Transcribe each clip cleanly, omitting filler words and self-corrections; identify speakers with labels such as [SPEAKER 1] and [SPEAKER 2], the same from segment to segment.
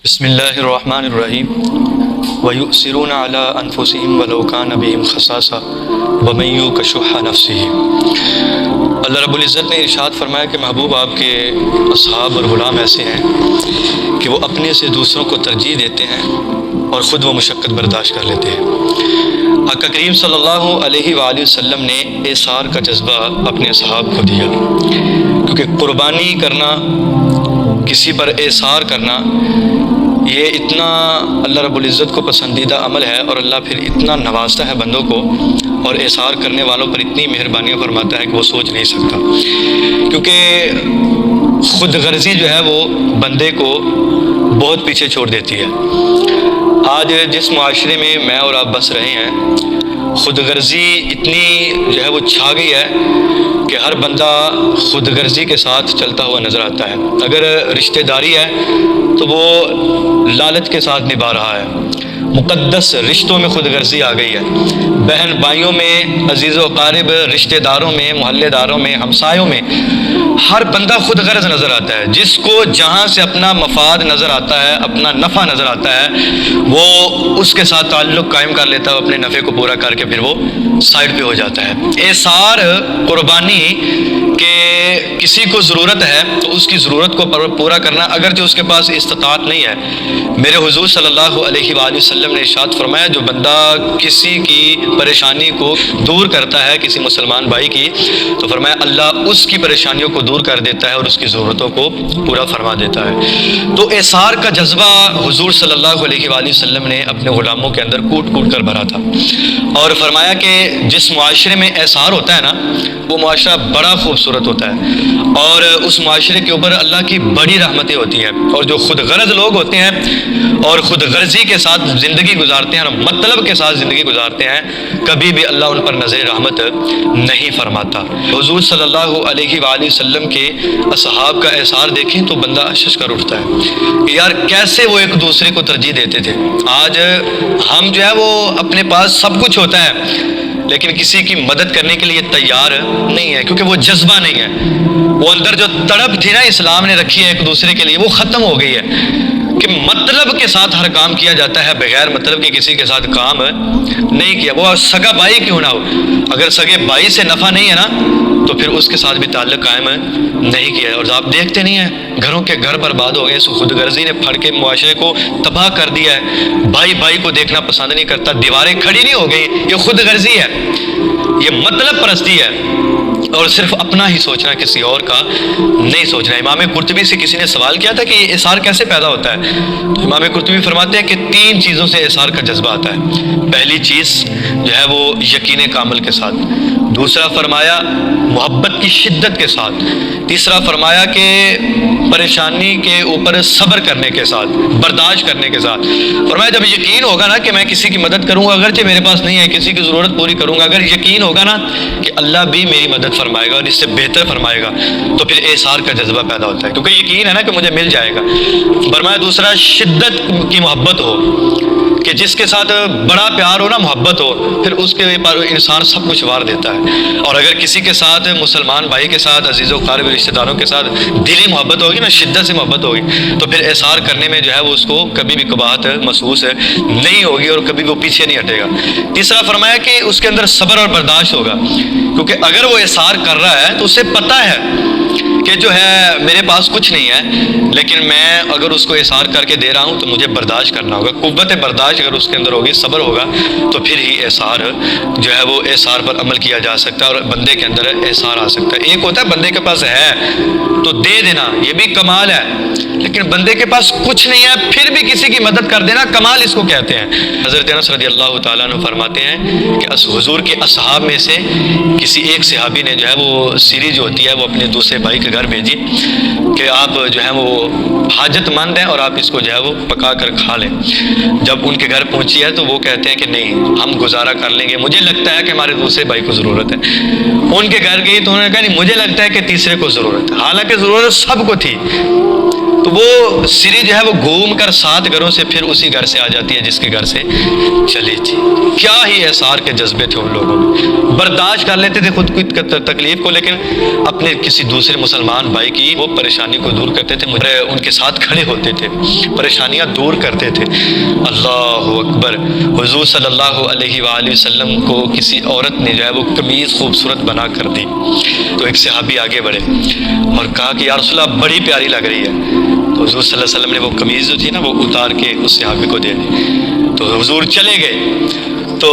[SPEAKER 1] بسم اللہ الرحمن الرحیم وَيُؤْثِرُونَ عَلَىٰ أَنفُسِهِمْ وَلَوْ كَانَ بِهِمْ خَصَاصَةٌ وَمَن يُوقَ شُحَّ نَفْسِهِ۔ اللہ رب العزت نے ارشاد فرمایا کہ محبوب آپ کے اصحاب اور غلام ایسے ہیں کہ وہ اپنے سے دوسروں کو ترجیح دیتے ہیں اور خود وہ مشقت برداشت کر لیتے ہیں۔ آقا کریم صلی اللہ علیہ وآلہ وسلم نے ایثار کا جذبہ اپنے اصحاب کو دیا، کیونکہ قربانی کرنا، کسی پر ایثار کرنا، یہ اتنا اللہ رب العزت کو پسندیدہ عمل ہے، اور اللہ پھر اتنا نوازتا ہے بندوں کو اور ایثار کرنے والوں پر اتنی مہربانیاں فرماتا ہے کہ وہ سوچ نہیں سکتا، کیونکہ خود غرضی جو ہے وہ بندے کو بہت پیچھے چھوڑ دیتی ہے۔ آج جس معاشرے میں میں اور آپ بس رہے ہیں، خود غرضی اتنی جو ہے وہ چھا گئی ہے کہ ہر بندہ خود غرضی کے ساتھ چلتا ہوا نظر آتا ہے۔ اگر رشتہ داری ہے تو وہ لالچ کے ساتھ نبھا رہا ہے۔ مقدس رشتوں میں خود غرضی آ گئی ہے۔ بہن بھائیوں میں، عزیز و اقارب، رشتہ داروں میں، محلے داروں میں، ہمسایوں میں ہر بندہ خود غرض نظر آتا ہے۔ جس کو جہاں سے اپنا مفاد نظر آتا ہے، اپنا نفع نظر آتا ہے، وہ اس کے ساتھ تعلق قائم کر لیتا ہے، اپنے نفع کو پورا کر کے پھر وہ سائڈ پہ ہو جاتا ہے۔ ایثار، قربانی کہ کسی کو ضرورت ہے تو اس کی ضرورت کو پورا کرنا، اگرچہ اس کے پاس استطاعت نہیں ہے۔ میرے حضور صلی اللہ علیہ وآلہ وسلم نے ارشاد فرمایا، جو بندہ کسی کی پریشانی کو دور کرتا ہے، کسی مسلمان بھائی کی، تو فرمایا اللہ اس کی پریشانیوں کو دور کر دیتا ہے اور اس کی ضرورتوں کو پورا فرما دیتا ہے۔ تو ایثار کا جذبہ حضور صلی اللہ علیہ وآلہ وسلم نے اپنے غلاموں کے اندر کوٹ کوٹ کر بھرا تھا، اور فرمایا کہ جس معاشرے میں ایثار ہوتا ہے نا، وہ معاشرہ بڑا خوبصورت ہوتا ہے، اور اس معاشرے کے اوپر اللہ کی بڑی رحمتیں ہوتی ہیں۔ اور جو خود غرض لوگ ہوتے ہیں اور خود غرضی کے ساتھ زندگی گزارتے ہیں اور مطلب کے ساتھ زندگی گزارتے ہیں، کبھی بھی اللہ ان پر نظر رحمت نہیں فرماتا۔ حضور صلی اللہ علیہ وآلہ وسلم کے اصحاب کا ایثار دیکھیں تو بندہ اشش کر اٹھتا ہے کہ یار کیسے وہ ایک دوسرے کو ترجیح دیتے تھے۔ آج ہم جو ہے وہ اپنے پاس سب کچھ ہوتا ہے لیکن کسی کی مدد کرنے کے لیے تیار نہیں ہے، کیونکہ وہ جذبہ نہیں ہے۔ وہ اندر جو تڑپ تھی نا اسلام نے رکھی ہے ایک دوسرے کے لیے، وہ ختم ہو گئی ہے کہ مطلب کے ساتھ ہر کام کیا جاتا ہے، بغیر مطلب کے کسی کے ساتھ کام نہیں کیا، وہ سگا بھائی کیوں نہ ہو۔ اگر سگے بھائی سے نفع نہیں ہے نا تو پھر اس کے ساتھ بھی تعلق قائم نہیں کیا ہے۔ اور آپ دیکھتے نہیں ہیں گھروں کے گھر برباد ہو گئے، خود غرضی نے پھڑ کے معاشرے کو تباہ کر دیا ہے۔ بھائی بھائی کو دیکھنا پسند نہیں کرتا، دیواریں کھڑی نہیں ہو گئی، یہ خود غرضی ہے، یہ مطلب پرستی ہے، اور صرف اپنا ہی سوچنا، کسی اور کا نہیں سوچنا۔ امام قرطبی سے کسی نے سوال کیا تھا کہ یہ ایثار کیسے پیدا ہوتا ہے، تو امام قرطبی فرماتے ہیں کہ 3 چیزوں سے ایثار کا جذبہ آتا ہے۔ پہلی چیز جو ہے وہ یقین کامل کے ساتھ، دوسرا فرمایا محبت کی شدت کے ساتھ، تیسرا فرمایا کہ پریشانی کے اوپر صبر کرنے کے ساتھ، برداشت کرنے کے ساتھ۔ فرمایا جب یقین ہوگا نا کہ میں کسی کی مدد کروں گا اگرچہ میرے پاس نہیں ہے، کسی کی ضرورت پوری کروں گا، اگر یقین ہوگا نا کہ اللہ بھی میری مدد فرمائے گا اور اس سے بہتر فرمائے گا، تو پھر ایثار کا جذبہ پیدا ہوتا ہے، کیونکہ یقین ہے نا کہ مجھے مل جائے گا۔ فرمایا دوسرا شدت کی محبت ہو، کہ جس کے ساتھ بڑا پیار ہو نا، محبت ہو، پھر اس کے پر انسان سب کچھ وار دیتا ہے۔ اور اگر کسی کے ساتھ، مسلمان بھائی کے ساتھ، عزیز و قارب رشتہ داروں کے ساتھ دلی محبت ہوگی نا، شدت سے محبت ہوگی، تو پھر ایثار کرنے میں جو ہے وہ اس کو کبھی بھی کباہت محسوس نہیں ہوگی اور کبھی وہ پیچھے نہیں ہٹے گا۔ تیسرا فرمایا کہ اس کے اندر صبر اور برداشت ہوگا، کیونکہ اگر وہ ایثار کر رہا ہے تو اسے پتہ ہے کہ جو ہے میرے پاس کچھ نہیں ہے، لیکن میں اگر اس کو ایثار کر کے دے رہا ہوں تو مجھے برداشت کرنا ہوگا۔ قوت برداشت اگر اس کے اندر ہوگی، صبر ہوگا، تو پھر ہی ایثار جو ہے وہ ایثار پر عمل کیا جا سکتا ہے اور بندے کے اندر ایثار آ سکتا ہے۔ ایک ہوتا ہے بندے کے پاس ہے تو دے دینا، یہ بھی کمال ہے، لیکن بندے کے پاس کچھ نہیں ہے پھر بھی کسی کی مدد کر دینا، کمال اس کو کہتے ہیں۔ حضرت انس رضی اللہ تعالیٰ عنہ فرماتے ہیں کہ حضور کے اصحاب میں سے کسی ایک صحابی نے جو ہے وہ سیری جو ہوتی ہے وہ اپنے دوسرے بھائی کے گھر بھیجی کہ آپ جو ہے وہ حاجت مند ہیں اور آپ اس کو جو ہے وہ پکا کر کھا لیں۔ جب ان کے گھر پہنچی ہے تو وہ کہتے ہیں کہ نہیں، ہم گزارا کر لیں گے، مجھے لگتا ہے کہ ہمارے دوسرے بھائی کو ضرورت ہے۔ ان کے گھر گئی تو انہوں نے کہا نہیں، مجھے لگتا ہے کہ تیسرے کو ضرورت ہے، حالانکہ ضرورت سب کو تھی۔ تو وہ سری جو ہے وہ گھوم کر 7 گھروں سے پھر اسی گھر سے آ جاتی ہے جس کے گھر سے چلی تھی۔ کیا ہی ایثار کے جذبے تھے ان لوگوں میں، برداشت کر لیتے تھے خود کی تکلیف کو، لیکن اپنے کسی دوسرے مسلمان مسلمان بھائی کی وہ پریشانی کو دور کرتے تھے، ان کے ساتھ کھڑے ہوتے تھے، پریشانیاں دور کرتے تھے۔ اللہ اکبر۔ حضور صلی اللہ علیہ وآلہ وسلم کو کسی عورت نے جو ہے وہ قمیض خوبصورت بنا کر دی، تو ایک صحابی آگے بڑھے اور کہا کہ یا رسول اللہ بڑی پیاری لگ رہی ہے۔ تو حضور صلی اللہ علیہ وسلم نے وہ قمیض جو تھی نا وہ اتار کے اس صحابی کو دے دی۔ تو حضور چلے گئے، تو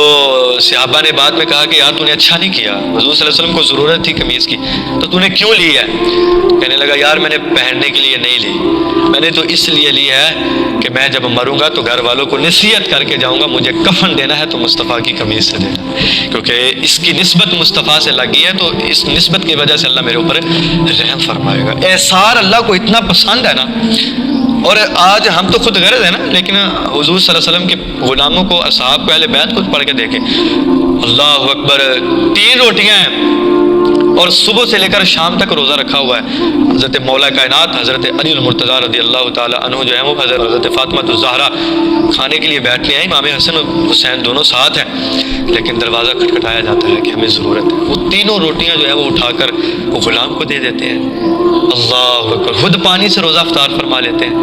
[SPEAKER 1] صحابہ نے بعد میں کہا کہ یار تو نے اچھا نہیں کیا، حضور صلی اللہ علیہ وسلم کو ضرورت تھی قمیض کی تو تو نے کیوں لی ہے؟ کہنے لگا یار میں نے پہننے کے لیے نہیں لی، میں نے تو اس لیے لی ہے کہ میں جب مروں گا تو گھر والوں کو نصیحت کر کے جاؤں گا، مجھے کفن دینا ہے تو مصطفیٰ کی قمیض سے دینا، کیونکہ اس کی نسبت مصطفیٰ سے لگی ہے، تو اس نسبت کی وجہ سے اللہ میرے اوپر رحم فرمائے گا۔ احسار اللہ کو اتنا پسند ہے نا، اور آج ہم تو خود غرض ہے نا، لیکن حضور صلی اللہ علیہ وسلم کے غلاموں کو، اصحاب کو، اہل بیت کو پڑھ کے دیکھیں، اللہ اکبر، 3 روٹیاں ہیں اور صبح سے لے کر شام تک روزہ رکھا ہوا ہے۔ حضرت مولا کائنات حضرت علی المرتضیٰ رضی اللہ تعالی عنہ جو ہے وہ حضرت فاطمہ الزہرا کھانے کے لیے بیٹھنے آئیں، امام حسن اور حسین دونوں ساتھ ہیں، لیکن دروازہ کھٹکھٹایا جاتا ہے کہ ہمیں ضرورت ہے۔ وہ 3 روٹیاں جو ہے وہ اٹھا کر وہ غلام کو دے دیتے ہیں۔ اللہ اکبر، خود پانی سے روزہ افطار فرما لیتے ہیں۔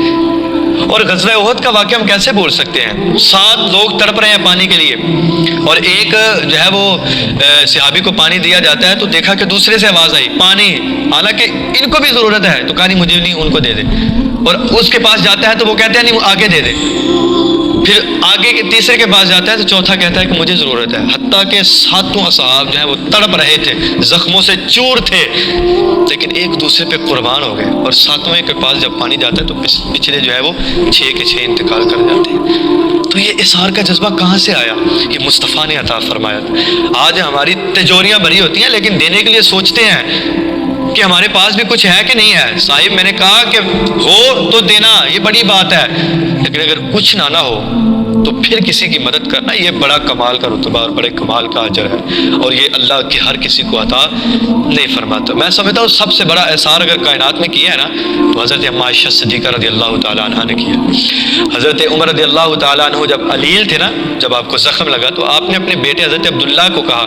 [SPEAKER 1] اور غزوہ احد کا واقعہ ہم کیسے بول سکتے ہیں؟ 7 لوگ تڑپ رہے ہیں پانی کے لیے، اور ایک جو ہے وہ صحابی کو پانی دیا جاتا ہے تو دیکھا کہ دوسرے سے آواز آئی پانی، حالانکہ ان کو بھی ضرورت ہے، تو کہا نہیں مجھے نہیں، ان کو دے دے، اور اس کے پاس جاتا ہے تو وہ کہتے ہیں نہیں آگے دے دے، پھر آگے کے تیسرے کے پاس جاتا ہے تو چوتھا کہتا ہے کہ مجھے ضرورت ہے، حتیٰ کہ 7 اصحاب جو ہیں وہ تڑپ رہے تھے، زخموں سے چور تھے، لیکن ایک دوسرے پہ قربان ہو گئے، اور 7ویں کے پاس جب پانی جاتا ہے تو پچھلے جو ہے وہ 6 کے 6 انتقال کر جاتے ہیں۔ تو یہ اثار کا جذبہ کہاں سے آیا؟ یہ مصطفیٰ نے عطا فرمایا۔ آج ہماری تجوریاں بھری ہوتی ہیں لیکن دینے کے لیے سوچتے ہیں کہ ہمارے پاس بھی کچھ ہے کہ نہیں ہے۔ صاحب میں نے کہا کہ ہو تو دینا، یہ بڑی بات ہے، لیکن اگر کچھ نہ ہو تو پھر کسی کی مدد کرنا، یہ بڑا کمال کا رتبہ اور بڑے کمال کا اجر ہے، اور یہ اللہ کی ہر کسی کو عطا نہیں فرماتا۔ میں سمجھتا ہوں سب سے بڑا احسار اگر کائنات میں کیا ہے نا تو حضرت اما عائشہ صدیقہ رضی اللہ تعالیٰ عنہ نے کیا۔ حضرت عمر رضی اللہ تعالیٰ عنہ جب علیل تھے نا، جب آپ کو زخم لگا تو آپ نے اپنے بیٹے حضرت عبداللہ کو کہا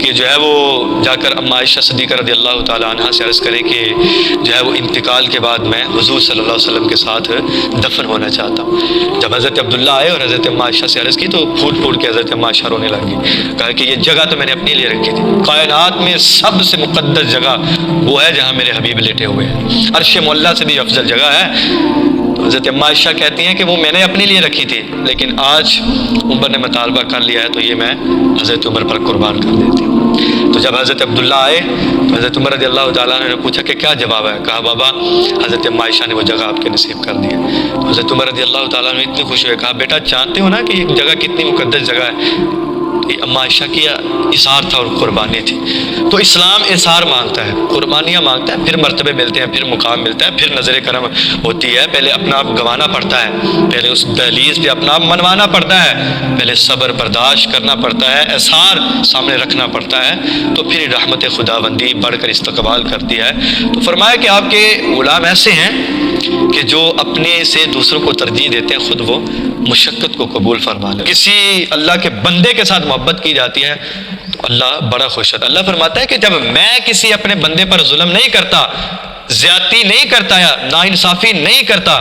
[SPEAKER 1] کہ جو ہے وہ جا کر اما عائشہ صدیقہ رضی اللہ تعالیٰ عنہ سے عرض کرے کہ جو ہے وہ انتقال کے بعد میں حضور صلی اللہ علیہ وسلم کے ساتھ دفن ہونا چاہتا ہوں۔ جب حضرت عبداللہ آئے اور حضرت اما عائشہ سے عرض کی تو پھوٹ پھوٹ کے حضرت اما عائشہ رونے لگی، کہا کہ یہ جگہ تو میں نے اپنے لیے رکھی تھی، کائنات میں سب سے مقدس جگہ وہ ہے جہاں میرے حبیب لیٹے ہوئے ہیں، عرش معلیٰ سے بھی افضل جگہ ہے۔ تو حضرت اما عائشہ کہتی ہیں کہ وہ میں نے اپنے لیے رکھی تھی، لیکن آج عمر نے مطالبہ کر لیا ہے تو یہ میں حضرت عمر پر قربان کر دیتی ہوں۔ تو جب حضرت عبداللہ آئے تو حضرت عمر رضی اللہ تعالیٰ عنہ نے پوچھا کہ کیا جواب ہے؟ کہا بابا حضرت اما عائشہ نے وہ جگہ آپ کے نصیب کر دی ہے۔ تو حضرت عمر رضی اللہ تعالیٰ عنہ اتنی خوش ہوئے، کہا بیٹا جانتے ہو نا کہ یہ جگہ کتنی مقدس جگہ ہے؟ یہ اما عائشہ کی اثار تھا اور قربانی تھی۔ تو اسلام اثار مانگتا ہے، قربانیاں مانگتا ہے، پھر مرتبے ملتے ہیں، پھر مقام ملتا ہے، پھر نظر کرم ہوتی ہے، پہلے اپنا آپ گنوانا پڑتا ہے، پہلے اس دہلیز پہ اپنا آپ منوانا پڑتا ہے، پہلے صبر برداشت کرنا پڑتا ہے، اثار سامنے رکھنا پڑتا ہے، تو پھر رحمت خداوندی بڑھ کر استقبال کرتی ہے۔ تو فرمایا کہ آپ کے غلام ایسے ہیں کہ جو اپنے سے دوسروں کو ترجیح دیتے ہیں، خود وہ مشقت کو قبول فرما لیں۔ کسی اللہ کے بندے کے ساتھ محبت کی جاتی ہے تو اللہ بڑا خوش ہوتا ہے۔ اللہ فرماتا ہے کہ جب میں کسی اپنے بندے پر ظلم نہیں کرتا، زیادتی نہیں کرتا یا ناانصافی نہیں کرتا،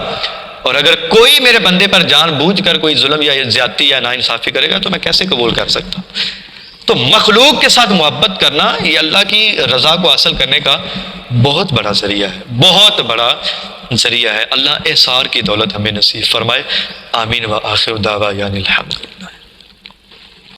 [SPEAKER 1] اور اگر کوئی میرے بندے پر جان بوجھ کر کوئی ظلم یا زیادتی یا ناانصافی کرے گا تو میں کیسے قبول کر سکتا ہوں؟ تو مخلوق کے ساتھ محبت کرنا یہ اللہ کی رضا کو حاصل کرنے کا بہت بڑا ذریعہ ہے، بہت بڑا ذریعہ ہے۔ اللہ احسار کی دولت ہمیں نصیب فرمائے، آمین و آخر دعوانا الحمدللہ۔